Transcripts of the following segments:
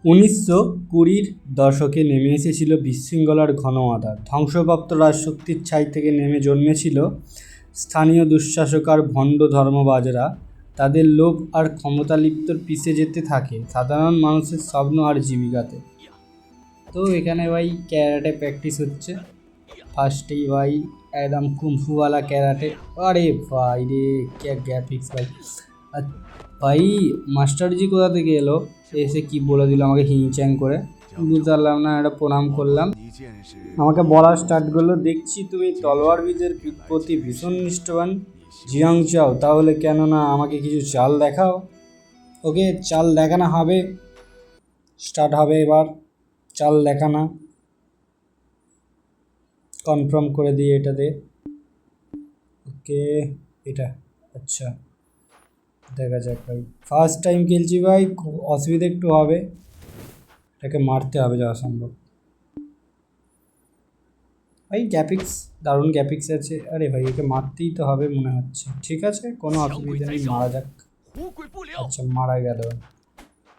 1920-র দশকে নেমে এসেছিল বিশৃঙ্খলার ঘন আঁধার। ধ্বংসপ্রাপ্ত রাজশক্তির ছাই থেকে নেমে জন্মেছিল স্থানীয় দুঃশাসক আর ভণ্ড ধর্মবাজরা। তাদের লোভ আর ক্ষমতালিপ্তর পিছে যেতে থাকে সাধারণ মানুষের স্বপ্ন আর জীবিকাতে। তো এখানে ভাই ক্যারাটে প্র্যাকটিস হচ্ছে। ফার্স্টেই ভাই একদম কুম্ফুওয়ালা ক্যারাটে। আরে ভাই রে, কে গ্রাফিক্স ভাই! আর ভাই মাস্টারজি কোথা থেকে এলো, এসে কি বলে দিল আমাকে হিংচ্যাং করে, বুঝতে পারলাম না। একটা প্রণাম করলাম, আমাকে বলা স্টার্ট করলো, দেখছি তুমি তলোয়ারবিদের প্রতি ভীষণ নিষ্ঠবান জিয়াং চাও, তাহলে কেন না আমাকে কিছু চাল দেখাও। ওকে, চাল দেখানো হবে, স্টার্ট হবে এবার চাল দেখানা। কনফার্ম করে দিই এটাতে। ওকে, এটা আচ্ছা, দেখা যাক ভাই। ফার্স্ট টাইম খেলছি ভাই, খুব অসুবিধা একটু হবে, এটাকে মারতে হবে যা সম্ভব। ভাই গ্রাফিক্স, দারুণ গ্রাফিক্স আছে। আরে ভাই একে মারতেই তো হবে মনে হচ্ছে। ঠিক আছে, কোনো অসুবিধা নেই, মারা যাক। আচ্ছা, মারা গেল।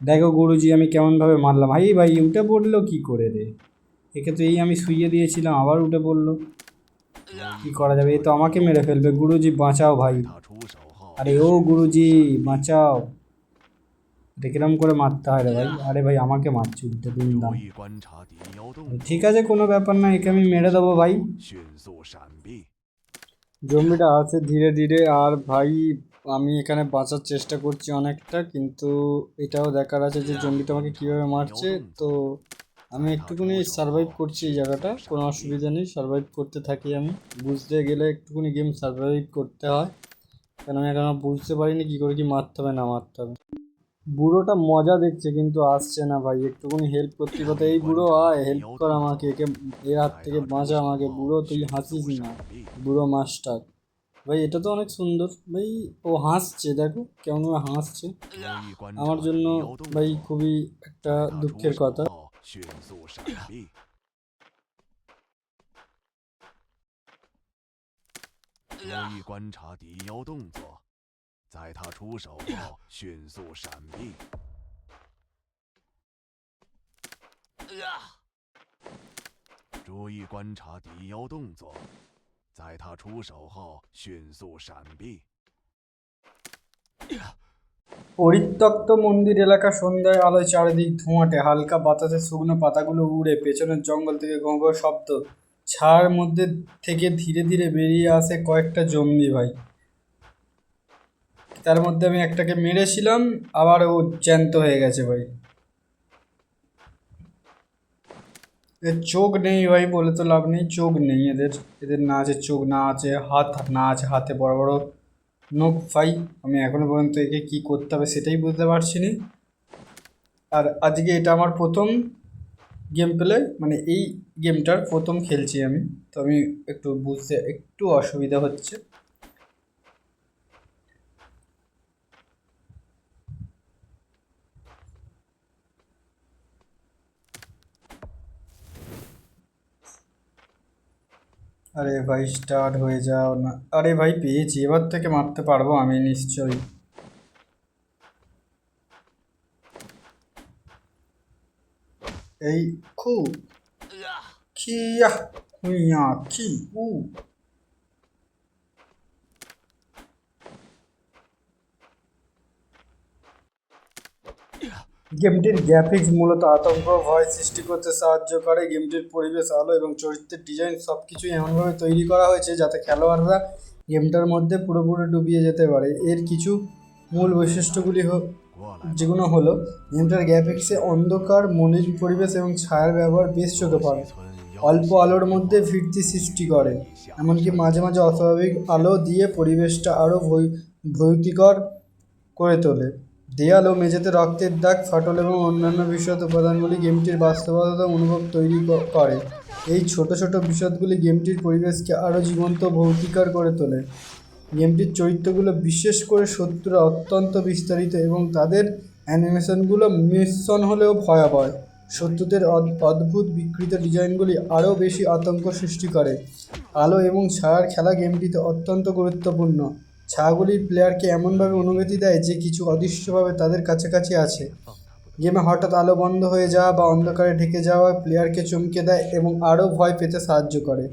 দেখো গুরুজি আমি কেমনভাবে মারলাম। ভাই ভাই উঠে পড়লো কি করে রে? একে তো এই আমি শুইয়ে দিয়েছিলাম, আবার উঠে পড়লো। কি করা যাবে, এ তো আমাকে মেরে ফেলবে। গুরুজি বাঁচাও ভাই। আরে ও গুরুজি বাঁচাও। কিরম করে মারতে হয় রে ভাই? আরে ভাই আমাকে মারছি উল্টে দুমদাম। ঠিক আছে, কোনো ব্যাপার না, একে আমি মেরে দেবো ভাই। জম্বিটা আছে ধীরে ধীরে। আর ভাই আমি এখানে বাঁচার চেষ্টা করছি অনেকটা, কিন্তু এটাও দেখার আছে যে জম্বিটা আমাকে কীভাবে মারছে। তো আমি একটুখানি সারভাইভ করছি এই জায়গাটা, কোনো অসুবিধা নেই, সারভাইভ করতে থাকি আমি। বুঝতে গেলে একটুখানি গেম সারভাইভ করতে হয়, কারণ আমি এখনো বুঝতে পারিনি কী করে কি মারতে হবে না মারতে হবে। বুড়োটা মজা দেখছে কিন্তু আসছে না ভাই, একটুখানি হেল্প করতে কথা। এই বুড়ো আয়, হেল্প কর আমাকে, একে এর হাত থেকে বাঁচা আমাকে। বুড়ো তুই হাসিস না, বুড়ো মাস্টার। ভাই এটা তো অনেক সুন্দর ভাই, ও হাসছে, দেখো কেমন হাসছে আমার জন্য ভাই, খুবই একটা দুঃখের কথা। পরিত্যক্ত মন্দির এলাকা, সন্ধ্যায় আলোয় চারিদিক ধোঁয়াটে, হালকা বাতাসে শুকনো পাতাগুলো উড়ে, পেছনের জঙ্গল থেকে ঘো ঘো শব্দ, ছায়ার মধ্যে থেকে ধীরে ধীরে বেরিয়ে আসে কয়েকটা জম্বি ভাই। তার মধ্যে আমি একটাকে মেরেছিলাম, আবার ও জ্যান্ত হয়ে গেছে ভাই। এদের চোখ নেই ভাই, বলে তো লাভ নেই, চোখ নেই এদের। এদের না আছে চোখ, না আছে হাত, না আছে হাতে বড় বড় নখ ভাই। আমি এখনো পর্যন্ত একে কী করতে হবে সেটাই বুঝতে পারছি না। আর আজকে এটা আমার প্রথম গেম প্লে, মানে এই গেমটার প্রথম খেলছি আমি, তো আমি একটু বুঝতে একটু অসুবিধা হচ্ছে। আরে ভাই স্টার্ট হয়ে যাও না। আরে ভাই পেয়েছি, এবার থেকে মারতে পারবো আমি নিশ্চয়ই। এই খু খিয়া হুইয়া খি উ। গেমটির গ্রাফিক্স মূলত আতঙ্ক ভয় সৃষ্টি করতে সাহায্য করে। গেমটির পরিবেশ, আলো এবং চরিত্রের ডিজাইন সব কিছুই এমনভাবে তৈরি করা হয়েছে যাতে খেলোয়াড়রা গেমটার মধ্যে পুরোপুরি ডুবিয়ে যেতে পারে। এর কিছু মূল বৈশিষ্ট্যগুলি যেগুলো হলো, গেমটার গ্রাফিক্সে অন্ধকার, মলিন পরিবেশ এবং ছায়ার ব্যবহার বেশ চোখে পড়ে। অল্প আলোর মধ্যে ভীতি সৃষ্টি করে, এমনকি মাঝে মাঝে অস্বাভাবিক আলো দিয়ে পরিবেশটা আরও ভীতিকর করে তোলে। দেয়াল ও মেঝেতে রক্তের দাগ, ফাটল এবং অন্যান্য বিশদ উপাদানগুলি গেমটির বাস্তবতা অনুভব তৈরি করে। এই ছোট ছোট বিশদগুলি গেমটির পরিবেশকে আরও জীবন্ত ভৌতিকর করে তোলে। গেমটির চরিত্রগুলো, বিশেষ করে শত্রুরা, অত্যন্ত বিস্তারিত এবং তাদের অ্যানিমেশনগুলো মিশ্রণ হলেও ভয়াবহ। শত্রুদের অদ্ভুত বিকৃত ডিজাইনগুলি আরও বেশি আতঙ্ক সৃষ্টি করে। আলো এবং ছায়ার খেলা গেমটিতে অত্যন্ত গুরুত্বপূর্ণ। ছায়াগুলি প্লেয়ারকে এমনভাবে অনুভূতি দেয় যে কিছু অদৃশ্যভাবে তাদের কাছাকাছি আছে। গেমে হঠাৎ আলো বন্ধ হয়ে যাওয়া বা অন্ধকারে ঢেকে যাওয়া প্লেয়ারকে চমকে দেয় এবং আরও ভয় পেতে সাহায্য করে।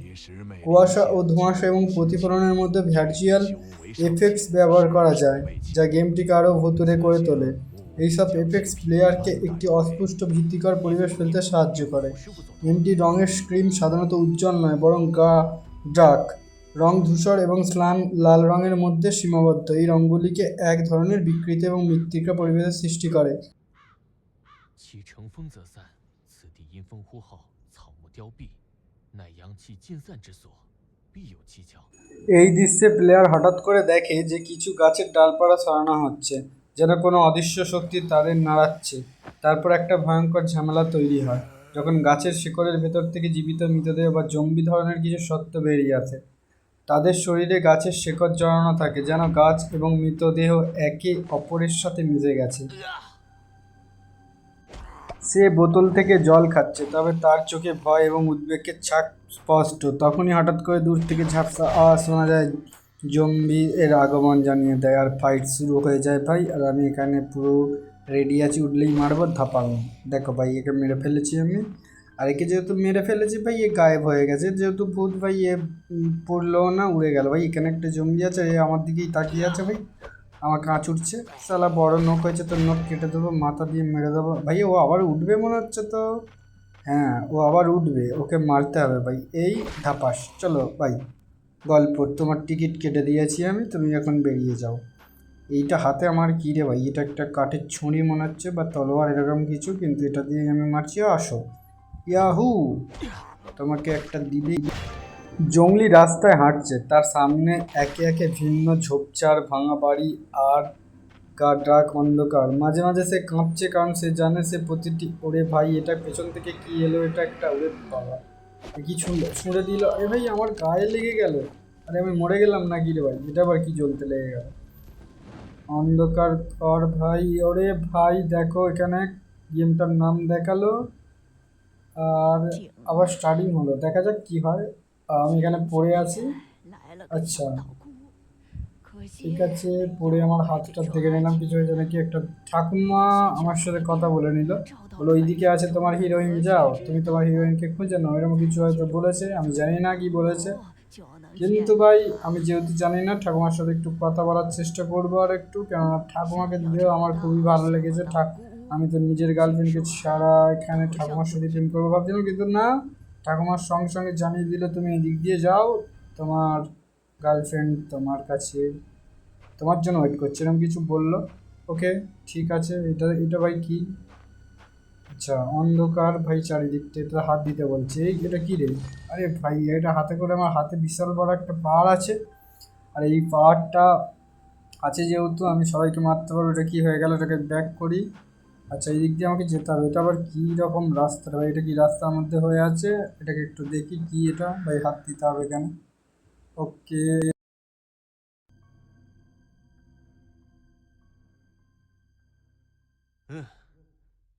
কুয়াশা ও ধোঁয়াশা এবং প্রতিফলনের মধ্যে ভার্চুয়াল এফেক্টস ব্যবহার করা যায়, যা গেমটিকে আরও ভুতুড়ে করে তোলে। এইসব এফেক্টস প্লেয়ারকে একটি অস্পষ্ট ভীতিকর পরিবেশ ফেলতে সাহায্য করে। গেমটি রঙের স্ক্রিন সাধারণত উজ্জ্বল নয়, বরং ডার্ক রং, ধূসর এবং স্লান লাল রঙের মধ্যে সীমাবদ্ধ। এই রঙগুলিকে এক ধরনের বিকৃত এবং মৃত্তিকা পরিবেশের সৃষ্টি করে। 其乘风则散，此地因风呼号，草木凋敝，乃阳气尽散之所，必有蹊跷。 এই দৃশ্যে প্লেয়ার হঠাৎ করে দেখে যে কিছু গাছের ডালপালা সরানো হচ্ছে, যেন কোনো অদৃশ্য শক্তি তাদের নাড়াচ্ছে। তারপর একটা ভয়ঙ্কর ঝামেলা তৈরি হয় যখন গাছের শিকড়ের ভেতর থেকে জীবিত মৃতদেহ বা জম্বি ধরনের কিছু সত্য বেরিয়ে আসে। তাদের শরীরে গাছের শেকড় জড়ানো থাকে, যেন গাছ এবং মৃতদেহ একে অপরের সাথে মিশে গেছে। সে বোতল থেকে জল খাচ্ছে, তবে তার চোখে ভয় এবং উদ্বেগের ছাপ স্পষ্ট। তখনই হঠাৎ করে দূর থেকে ঝাপসা আওয়াজ শোনা যায়, জম্বি এর আগমন জানিয়ে দেয়, আর ফাইট শুরু হয়ে যায় ভাই। আর আমি এখানে পুরো রেডি আছি, উঠলেই মারবো, ধাপাবো। দেখো ভাই, একে মেরে ফেলেছি আমি। আর একে যেহেতু মেরে ফেলেছি ভাই, এ গায়েব হয়ে গেছে, যেহেতু ভূত ভাই, এ পড়লো না, উড়ে গেল ভাই। এখানে একটা জম্বি আছে, এ আমার দিকেই তাকিয়ে আছে ভাই, আমার কাঁচ উঠছে। শালা বড় নখ হয়েছে, তোর নখ কেটে দেবো, মাথা দিয়ে মেরে দেবো ভাই। ও আবার উঠবে মনে হচ্ছে তো। হ্যাঁ, ও আবার উঠবে, ওকে মারতে হবে ভাই। এই ধাপাস, চলো ভাই। গল্প, তোমার টিকিট কেটে দিয়েছি আমি, তুমি এখন বেরিয়ে যাও। এইটা হাতে আমার কী রে ভাই? এটা একটা কাঠের ছুরি মনে হচ্ছে, বা তলোয়ার এরকম কিছু, কিন্তু এটা দিয়ে আমি মারছি। আসো, ইয়াহু, তোমাকে একটা দিলেই। জঙ্গলি রাস্তায় হাঁটছে, তার সামনে একে একে ভিন্ন ঝোপঝাড়, ভাঙা বাড়ি আর ডাক অন্ধকার। মাঝে মাঝে সে কাঁপছে, কারণ সে জানে সে প্রতিটি। ওরে ভাই, এটা পেছন থেকে কি এলো? এটা একটা, ওরে বাবা, কি ছুঁড়ে দিল? আরে ভাই, আমার গায়ে লেগে গেল। আরে আমি মরে গেলাম না কি রে ভাই? এটা আবার কি জ্বলতে লেগে গেল? অন্ধকার কর ভাই। ওরে ভাই দেখো, এখানে গেমটার নাম দেখালো আর আবার স্টার্টিং হলো। দেখা যাক কি হয়। আমি এখানে পড়ে আছি। আচ্ছা, ঠিক আছে, পড়ে আমার হাতটা দেখে নিলাম, কিছু হয়েছে নাকি। একটা ঠাকুমা আমার সাথে কথা বলে নিল, বলো ওইদিকে আছে তোমার হিরোইন, যাও তুমি তোমার হিরোইনকে খুঁজে নাও, এরকম কিছু হয়তো বলেছে। আমি জানি না কি বলেছে, কিন্তু ভাই আমি যেহেতু জানি না, ঠাকুমার সাথে একটু কথা বলার চেষ্টা করবো আর একটু, কেননা ঠাকুমাকে দিলেও আমার খুবই ভালো লেগেছে। আমি তো নিজের গার্লফ্রেন্ডকে ছাড়া এখানে ঠাকুমার সাথে প্রেম করবো ভাবছিলাম, কিন্তু না, ঠাকুমার সঙ্গে সঙ্গে জানিয়ে দিল তুমি এদিক দিয়ে যাও, তোমার গার্লফ্রেন্ড তোমার কাছে তোমার জন্য ওয়েট করছে, এরকম কিছু বললো। ওকে, ঠিক আছে। এটা এটা ভাই কি? আচ্ছা, অন্ধকার ভাই চারিদিকটা, এটা হাত দিতে বলছে। এটা কি রে? আরে ভাই, এটা হাতে করে, আমার হাতে বিশাল বড় একটা পাহাড় আছে, আর এই পাহাড়টা আছে যেহেতু আমি সবাইকে মারতে পারবো। এটা কি হয়ে গেল? এটাকে ব্যাক করি। আচ্ছা, এই দিক দিয়ে আমাকে যেতে হবে। এটা আবার কী রকম রাস্তা ভাই? এটা কি রাস্তার মধ্যে হয়ে আছে? এটাকে একটু দেখি কি এটা ভাই, হাত দিতে হবে কেন? ওকে,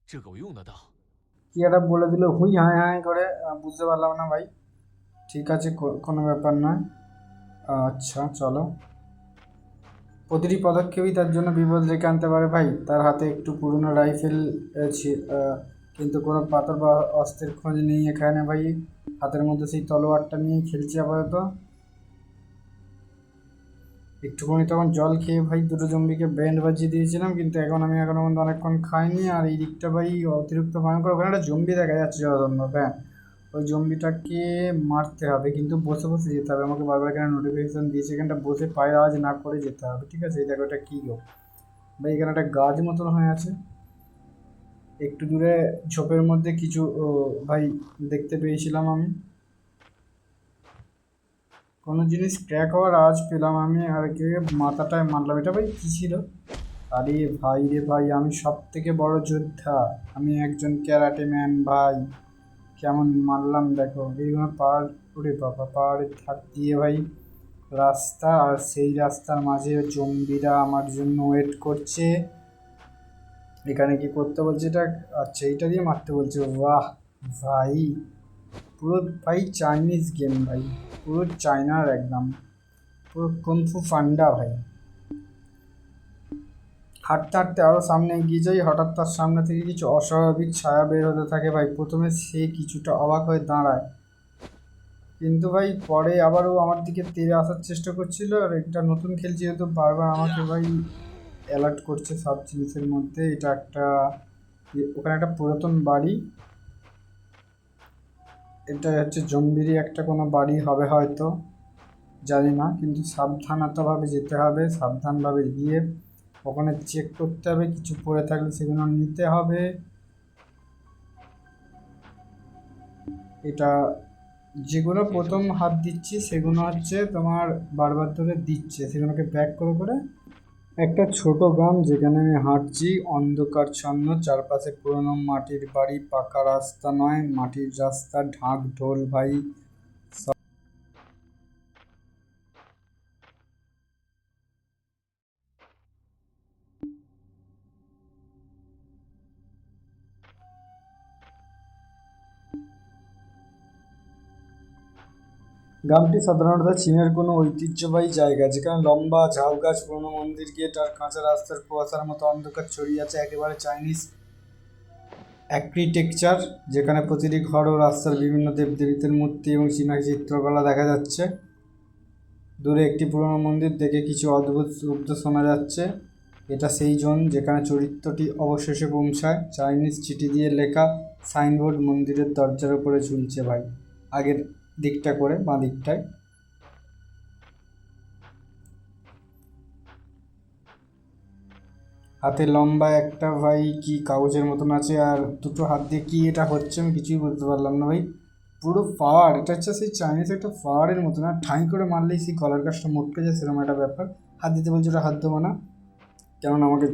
这个我用得到。 কি একটা বলে দিল হুই হায় হায় করে, বুঝতে পারলাম না ভাই। ঠিক আছে, কোনো ব্যাপার নয়। আচ্ছা চলো। প্রতিটি পদক্ষেপই তার জন্য বিপদ ডেকে আনতে পারে ভাই। তার হাতে একটু পুরনো রাইফেল, কিন্তু কোনো পাথর বা অস্ত্রের খোঁজ নেই এখানে ভাই। হাতের মধ্যে সেই তলোয়ারটা নিয়ে খেলছি আপাতত। একটুখানি তখন জল খেয়ে ভাই দুটো জম্বিকে ব্যান্ড বাজিয়ে দিয়েছিলাম, কিন্তু এখন আমি এখনো পর্যন্ত অনেকক্ষণ খাইনি। আর এই দিকটা ভাই অতিরিক্ত ভয়ঙ্কর, ওখানে একটা জম্বি দেখা যাচ্ছে যথাসম্ভব। হ্যাঁ, ওই জম্বিটাকে মারতে হবে, কিন্তু বসে বসে যেতে হবে আমাকে। বারবার এখানে নোটিফিকেশান দিয়েছে, এখানটা বসে পায়ের আওয়াজ না করে যেতে হবে। ঠিক আছে, এই দেখো এটা কী গো ভাই? এখানে একটা গাছ মতন হয়ে আছে, একটু দূরে ঝোপের মধ্যে কিছু ভাই দেখতে পেয়েছিলাম আমি। কোনো জিনিস ক্র্যাক হওয়ার আওয়াজ পেলাম আমি, আর কে মাথাটায় মারলাম। এটা ভাই কী ছিল? আরে ভাই রে ভাই, আমি সব থেকে বড় যোদ্ধা, আমি একজন ক্যারাটে ম্যান ভাই। কেমন মারলাম দেখো। এইগুলো পাহাড়, ওরে বাবা, পাহাড়ের ধার দিয়ে ভাই রাস্তা, আর সেই রাস্তার মাঝে জম্বিরা আমার জন্য ওয়েট করছে। এখানে কি করতে বলছে এটা? আচ্ছা, এইটা দিয়ে মারতে বলছে। বাহ ভাই, পুরো ভাই চাইনিজ গেম ভাই, পুরো চায়নার একদম, পুরো কুনফু ফান্ডা ভাই। হাঁটতে হাঁটতে আরও সামনে এগিয়ে যাই, হঠাৎ তার সামনে থেকে কিছু অস্বাভাবিক ছায়া বের হতে থাকে ভাই। প্রথমে সে কিছুটা অবাক হয়ে দাঁড়ায়, কিন্তু ভাই পরে আবারও আমার দিকে তেড়ে আসার চেষ্টা করছিল। আর এটা নতুন খেলছি যেহেতু বারবার আমাকে ভাই অ্যালার্ট করছে সব জিনিসের মধ্যে। এটা একটা ওখানে একটা পুরাতন বাড়ি, এটা হচ্ছে জম্বিরই একটা কোনো বাড়ি হবে হয়তো, জানি না, কিন্তু সাবধানতাভাবে যেতে হবে, সাবধানভাবে গিয়ে ওখানে চেক করতে হবে, কিছু পড়ে থাকলে সেগুলো নিতে হবে। এটা যেগুলো প্রথম হাত দিচ্ছি সেগুলো হচ্ছে তোমার বারবার ধরে দিচ্ছে, সেগুলোকে ব্যাক করে করে। একটা ছোট গ্রাম যেখানে আমি হাঁটছি, অন্ধকারচ্ছন্ন, চারপাশে পুরনো মাটির বাড়ি, পাকা রাস্তা নয়, মাটির রাস্তা, ঢাক ঢোল ভাই। গ্রামটি সাধারণত চীনের কোনো ঐতিহ্যবাহী জায়গা, যেখানে লম্বা ঝাউ গাছ, পুরনো মন্দির গেট আর কাঁচা রাস্তার কুয়াশার মতো অন্ধকার ছড়িয়ে আছে। একেবারে চাইনিজ আর্কিটেকচার, যেখানে প্রতিটি ঘর ও রাস্তার বিভিন্ন দেবদেবীদের মূর্তি এবং চীনা চিত্রকলা দেখা যাচ্ছে। দূরে একটি পুরনো মন্দির দেখে কিছু অদ্ভুত শব্দ শোনা যাচ্ছে। এটা সেই জোন যেখানে চরিত্রটি অবশেষে পৌঁছায়। চাইনিজ চিঠি দিয়ে লেখা সাইনবোর্ড মন্দিরের দরজার উপরে ঝুলছে ভাই, আগের দিকটা করে বাঁ দিকটায়। হাতে লম্বা একটা ভাই কি কাগজের মতন আছে, আর দুটো হাত দিয়ে কি এটা হচ্ছে আমি কিছুই বুঝতে পারলাম না ভাই। পুরো পাহাড়, এটা হচ্ছে সেই চাইনিজ একটা পাহাড়ের মতন, আর ঠাঁই করে মারলেই সেই গলার কাছটা মোটকে যায়, সেরকম একটা ব্যাপার। হাত দিতে বলছে, ওটা হাত দেবো না, কেননা আমাকে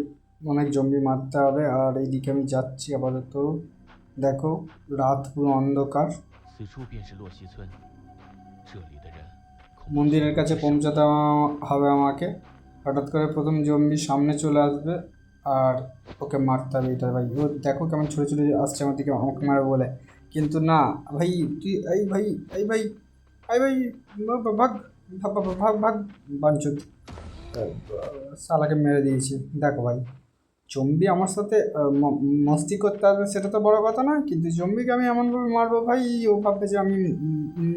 অনেক জম্বি মারতে হবে। আর এইদিকে আমি যাচ্ছি আপাতত। দেখো রাত, পুরো অন্ধকার। মন্দিরের কাছে পৌঁছাতে হবে আমাকে। হঠাৎ করে প্রথম জম্বি সামনে চলে আসবে আর ওকে মারতে হবে এটা ভাই। ও দেখো কেমন ছোটো ছোটো আসছে আমার দিকে আমাকে মারবে বলে, কিন্তু না ভাই, তুই এই ভাই, এই ভাই, এই ভাই, ভাগ ভাগ ভাগ ভাগ ভাগ বাঞ্চুত, শালাকে মেরে দিয়েছি। দেখো ভাই, জম্বি আমার সাথে মস্তি করতে আসবে সেটা তো বড় কথা নয়, কিন্তু জম্বিকে আমি এমনভাবে মারবো ভাই, ও ভাববে যে আমি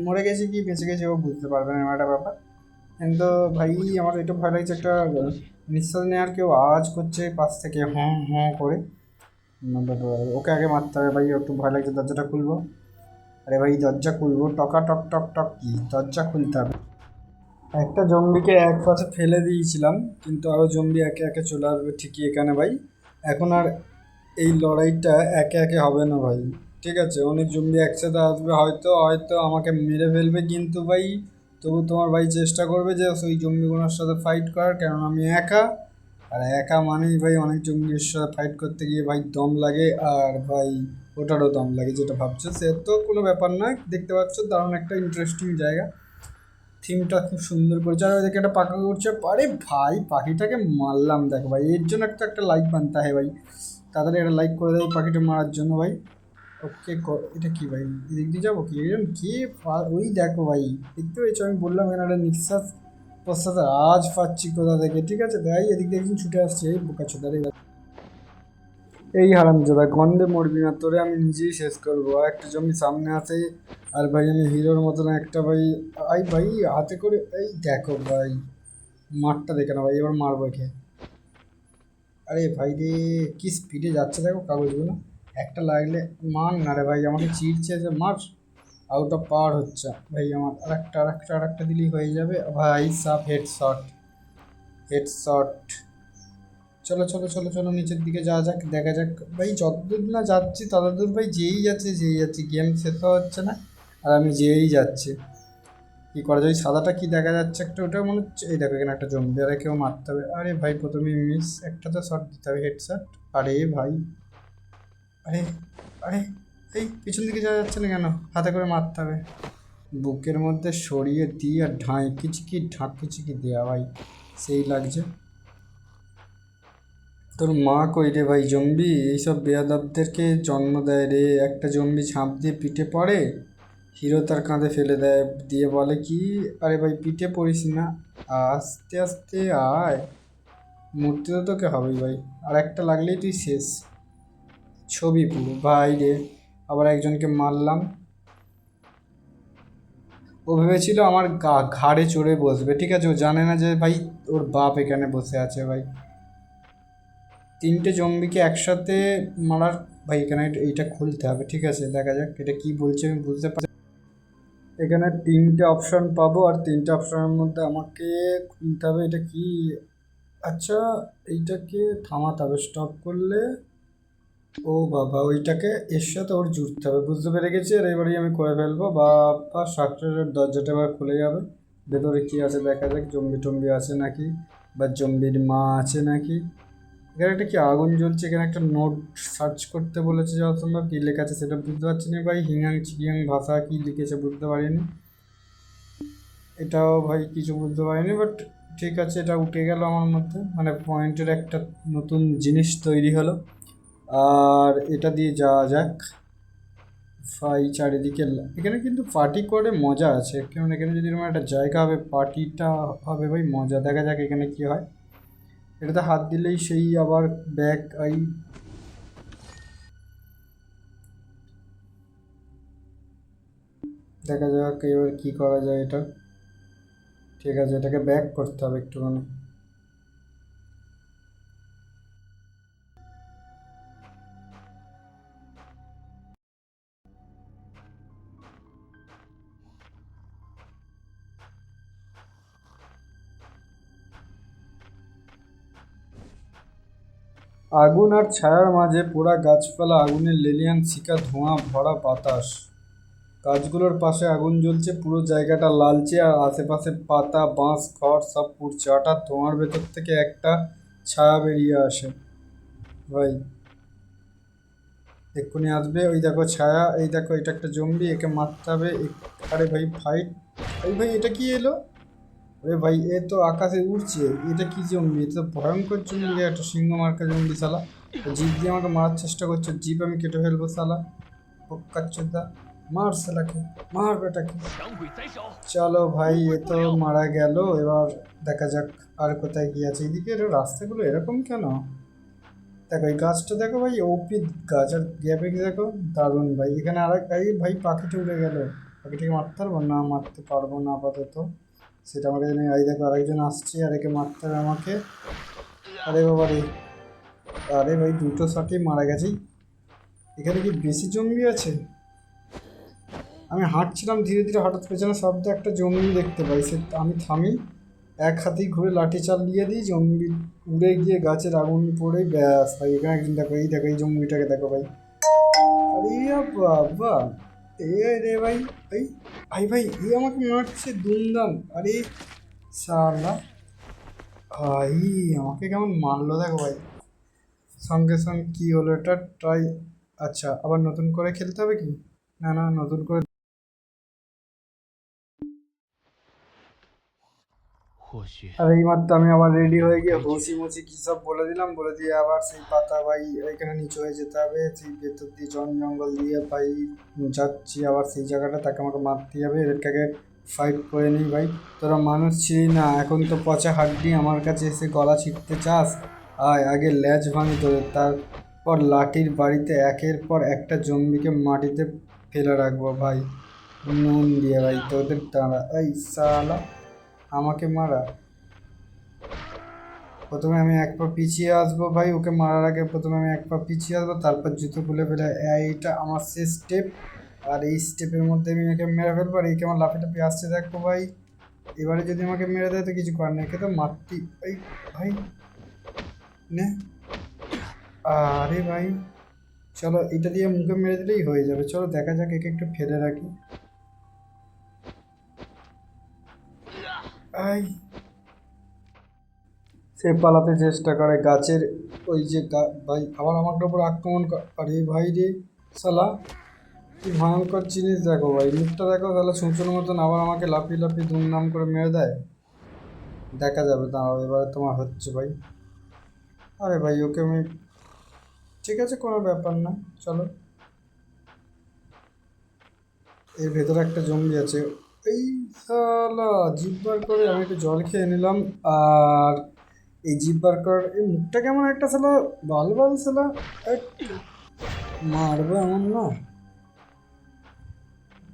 মরে গেছি কি বেঁচে গেছি, ও বুঝতে পারবে না, এমন একটা ব্যাপার। কিন্তু ভাই আমার একটু ভয় লাগছে, একটা নিঃশ্বাস নেওয়ার কেউ আওয়াজ করছে পাশ থেকে, হ্যাঁ হ্যাঁ করে। ওকে আগে মারতে হবে ভাই, একটু ভয় লাগছে। দরজাটা খুলবো, আরে ভাই দরজা খুলবো, টকা টক টক টক কি দরজা খুলতে হবে। একটা জম্বিকে এক পাশে ফেলে দিয়েছিলাম, কিন্তু আরও জম্বি একে একে চলে আসবে ঠিকই এখানে ভাই। এখন আর এই লড়াইটা একে একে হবে না ভাই, ঠিক আছে? অনেক জম্বি একসাথে আসবে, হয়তো হয়তো আমাকে মেরে ফেলবে, কিন্তু ভাই তবু তোমার ভাই চেষ্টা করবে যে ওই জম্বিগুলোর সাথে ফাইট করার, কারণ আমি একা, আর একা মানেই ভাই অনেক জম্বির সাথে ফাইট করতে গিয়ে ভাই দম লাগে, আর ভাই ওটারও দম লাগে। যেটা ভাবছো সে তো কোনো ব্যাপার নয়, দেখতে পাচ্ছ দারুণ একটা ইন্টারেস্টিং জায়গা, থিমটা খুব সুন্দর করেছে। আর ওইদিকে একটা পাখি উঠছে, আরে ভাই পাখিটাকে মারলাম দেখো ভাই, এর জন্য একটা লাইক বানতে হয় ভাই, তাড়াতাড়ি একটা লাইক করে দেয় পাখিটা মারার জন্য ভাই। ওকে, এটা কি ভাই, এদিক দিয়ে যাবো কি একজন কি ওই দেখো ভাই, দেখতে পেয়েছো? আমি বললাম এখানে একটা নিঃশ্বাস প্রশ্বাসের আওয়াজ পাচ্ছি কোথা থেকে, ঠিক আছে? তাই এদিক দিয়ে একজন ছুটে আসছে, এই বোকা ছোটারে, এই হারামজাদা, গন্ধে মরবি না, তোরে আমি নিজেই শেষ করবো। আর একটা জমি সামনে আসে, আর ভাই আমি হিরোর মতন একটা ভাই, আই ভাই হাতে করে, এই দেখো ভাই মাঠটা দেখে না ভাই, এবার মারবো একে। আরে ভাই রে, কি স্পিডে যাচ্ছে দেখো কাগজগুলো, একটা লাগলে মান না রে ভাই, আমাকে চিড়ছে যে মার। আউট অফ পাওয়ার হচ্ছে ভাই আমার, আর একটা দিলেই হয়ে যাবে ভাই। Sub headshot, headshot. চলো চলো চলো চলো, নিচের দিকে যাওয়া যাক, দেখা যাক ভাই। যতদূর না যাচ্ছি ততদূর ভাই যেই যাচ্ছে গেম শেষ তো হচ্ছে না, আর আমি যেই যাচ্ছি। কী করা যায়, সাদাটা কি দেখা যাচ্ছে একটা, ওটা মনে হচ্ছে, এই দেখো এখানে একটা জম্বি, আর কেউ মারতে হবে। আরে ভাই প্রথমে মিস, একটা তো শট দিতে হবে, হেডশট। আরে ভাই, আরে আরে, এই পিছন দিকে যাওয়া যাচ্ছে না কেন? হাতে করে মারতে হবে, বুকের মধ্যে সরিয়ে দিয়ে আর ঢাঁকিচিকি দেওয়া ভাই, সেই লাগছে। তোর মা কই রে ভাই? জম্বি এইসব বেয়াদবদেরকে জন্ম দেয় রে। একটা জম্বি ঝাঁপ দিয়ে পিঠে পড়ে, হিরো তার কাঁধে ফেলে দেয়, দিয়ে বলে কি, আরে ভাই পিঠে পড়িস না, আস্তে আস্তে আয়। মূর্তি তো তোকে হবেই ভাই, আর একটা লাগলেই তুই শেষ, ছবি পুরো ভাই রে। আবার একজনকে মারলাম। ও ভেবেছিল আমার ঘাড়ে চড়ে বসবে, ঠিক আছে, ও জানে না যে ভাই ওর বাপ এখানে বসে আছে ভাই। তিনটে জম্বিকে একসাথে মারার, ভাই এখানে এইটা খুলতে হবে, ঠিক আছে, দেখা যাক এটা কি বলছে আমি বুঝতে পারছি। এখানে তিনটে অপশন পাবো, আর তিনটে অপশনের মধ্যে আমাকে খুলতে হবে এটা কি। আচ্ছা, এইটাকে থামাতে হবে, স্টপ করলে। ও বাবা, ওইটাকে এর সাথে ওর জুড়তে হবে, বুঝতে পেরে গেছি। আর এবারেই আমি করে ফেলবো, বা শার্টের দরজাটা এবার খুলে যাবে। ভেতরে কি আছে দেখা যাক, জম্বি টম্বি আছে নাকি, বা জম্বির মা আছে নাকি। এখানে একটা কি আগুন জ্বলছে, এখানে একটা নোট সার্চ করতে বলেছে, যত সম্ভব কী লেখা আছে সেটা বুঝতে পারছি না ভাই। হিয়াং চিকিয়াং ভাষা কি লিখেছে বুঝতে পারিনি, এটাও ভাই কিছু বুঝতে পারিনি, বাট ঠিক আছে, এটা উঠে গেল আমার মধ্যে, মানে পয়েন্টের একটা নতুন জিনিস তৈরি হলো। আর এটা দিয়ে যাওয়া যাক ভাই চারিদিকে। এখানে কিন্তু পার্টি করে মজা আছে, কারণ এখানে যদি এরকম একটা জায়গা হবে পার্টিটা হবে ভাই মজা। দেখা যাক এখানে কি হয়। এটাতে হাত দিলেই সেই আবার ব্যাক আই। দেখা যাক এবার কি করা যায় এটা। ঠিক আছে, এটাকে ব্যাক করতে হবে একটুখানি। আগুন আর ছায়ার মাঝে পোড়া গাছপালা, আগুনের লেলিয়ান শিখা, ধোঁয়া ভরা বাতাস। গাছগুলোর পাশে আগুন জ্বলছে, পুরো জায়গাটা লালচে, আর আশেপাশে পাতা বাঁশ খড় সব পুড়ছে। হঠাৎ ধোঁয়ার ভেতর থেকে একটা ছায়া বেরিয়ে আসে ভাই, এক্ষুনি আসবে। ওই দেখো ছায়া, এই দেখো এটা একটা জম্বি, একে মারতে হবে। আরে ভাই ফাইট, এই ভাই এটা কি এলো? আরে ভাই এ তো আকাশে উড়ছে, এটা কি জম্বি? এটা তো ভয়ঙ্কর জম্বি, একটা সিংহ মার্কা জম্বি শালা। জিপ দিয়ে আমাকে মারার চেষ্টা করছে, জিপ আমি কেটে ফেলবো শালা। কাচ্চুদা, মার শালাকে, মার বেটাকে। 强鬼宰手， চলো ভাই, এ তো মারা গেল। এবার দেখা যাক আর কোথায় কি আছে। এদিকে রাস্তাগুলো এরকম কেন? দেখো এই গাছটা দেখো ভাই, ওপি গাছ, আর গ্যাপে দেখো, দারুণ ভাই। এখানে আর এই ভাই পাখিটা উড়ে গেল, পাখিটাকে মারতে পারবো না, মারতে পারবো না আপাতত, সেটা আমাকে জানি। এই দেখো আরেকজন আসছে, আর একে মারতে হবে আমাকে। আরে বাবা রে, আরে ভাই দুটো শটেই মারা গেছি। এখানে কি বেশি জম্বি আছে? আমি হাঁটছিলাম ধীরে ধীরে, হঠাৎ পেছনে শব্দ একটা জম্বি দেখতে পাই, সে আমি থামি, এক হাতেই ঘুরে লাঠি চালিয়ে দিই, জম্বি উড়ে গিয়ে গাছের আগুন পড়ে ব্যাস ভাই। এখানে একজন দেখো, এই দেখো এই জম্বিটাকে দেখো ভাই। আরে বাবা, এ রে ভাই, এই ভাই ভাই এ আমাকে মারছে দুমদাম। আরে শালা ভাই, আমাকে কেমন মারলো দেখো ভাই। সঙ্গে সঙ্গে কি হলো এটা ট্রাই। আচ্ছা, আবার নতুন করে খেলতে হবে কি? না না, নতুন করে। 或许 আর এইমাত্র আমি আবার রেডি হয়ে গিয়ে 回 হুসি 去 মুসি কী সব বলে দিলাম, বলে দিয়ে আবার সেই পাতা ভাই এখানে নিচু হয়ে যেতে হবে, সেই ভেতর দিয়ে জঙ্গল দিয়ে ভাই যাচ্ছি আবার সেই জায়গাটা, তাকে আমাকে মারতেই হবে। এদেরকে আগে ফাইট করে নিই ভাই। তোরা মানুষ ছিলি না, এখন তো পচা হাড্ডি, আমার কাছে এসে গলা ছিঁড়তে চাস? আয় আগে ল্যাজ ভাঙি তোদের, তারপর লাঠির বাড়িতে একের পর একটা জম্বিকে মাটিতে ফেলে রাখবো ভাই, নুন দিয়ে ভাই তোদের। দাঁড়া, এই সালা আমাকে মারা। প্রথমে আমি এক পা পিছিয়ে আসবো ভাই, ওকে মারার আগে প্রথমে আমি এক পা পিছিয়ে আসবো, তারপর জুতো খুলে ফেলে। এইটা আমার শেষ স্টেপ, আর এই স্টেপের মধ্যে আমি একে মেরে ফেলবো। আর এইকে আমার লাফে টাফে আসছে দেখো ভাই, এবারে যদি আমাকে মেরে দেয় তো কিছু করার নেই, একে তো মারতেই। এই ভাই নে, আরে ভাই চলো এটা দিয়ে মুখে মেরে দিলেই হয়ে যাবে। চলো দেখা যাক, একে একটু ফেলে রাখি। আই, সে পালাতে চেষ্টা করে গাছের ওই যে ভাই, আবার আমার উপর আক্রমণ আরে ভাই রে শালা, কি ভয়ঙ্কর জিনিস দেখো ভাই, মুখটা দেখো তাহলে ছুঁচোর মতন, আবার আমাকে লাফিয়ে লাফিয়ে দুমদাম করে মেরে দেয়। দেখা যাবে, দাঁড়াও এবারে তোমার হচ্ছে ভাই। আরে ভাই ওকে আমি, ঠিক আছে কোনো ব্যাপার না, চলো। এর ভেতরে একটা জম্বি আছে। এই শালা জিভ বার করে আমি একটু জল খেয়ে নিলাম। আর এই জিপ বার কর, এই মুখটা কেমন একটা ছেলে, বাল বাল ছেলে, মারবো এমন না।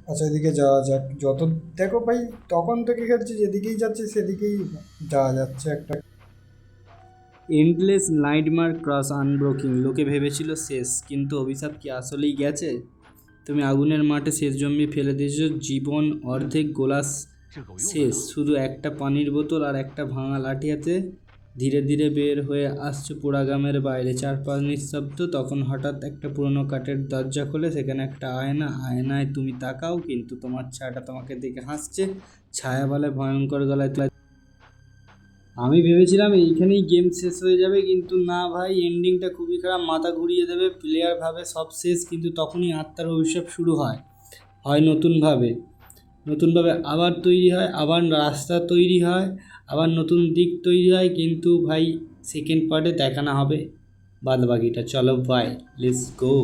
আচ্ছা এদিকে যাওয়া যাক, যত দেখো ভাই তখন থেকে খেলছি, যেদিকেই যাচ্ছে সেদিকেই যাওয়া যাচ্ছে একটা। এন্ডলেস নাইটমার ক্রস আনব্রোকিং, লোকে ভেবেছিল শেষ, কিন্তু অভিশাপ কি আসলেই গেছে? তুমি আগুনের মাঠে শেষ জমি ফেলে দিয়েছো, জীবন অর্ধেক গোলাস 这狗又 শেষ, শুধু একটা পানির বোতল আর একটা ভাঙা লাঠি হাতে ধীরে ধীরে বের হয়ে আসছো পোড়াগ্রামের বাইরে। চারপাশ নিঃশব্দ। তখন হঠাৎ একটা পুরনো কাঠের দরজা খোলে, সেখানে একটা আয়না, আয়নায় তুমি তাকাও, কিন্তু তোমার ছায়াটা তোমাকে দেখে হাসছে। ছায়া বলে ভয়ঙ্কর গলায়, আমি ভেবেছিলাম এইখানেই গেম শেষ হয়ে যাবে, কিন্তু না ভাই, এন্ডিংটা খুবই খারাপ, মাথা ঘুরিয়ে দেবে। প্লেয়ার ভাবে সব শেষ, কিন্তু তখনই আত্মার অভিশাপ শুরু হয়। হয় নতুনভাবে আবার তৈরি হয়, আবার রাস্তা তৈরি হয়, আবার নতুন দিক তৈরি হয়, কিন্তু ভাই সেকেন্ড পার্টে দেখানো হবে বাদবাকিটা। চলো ভাই, লেটস গো।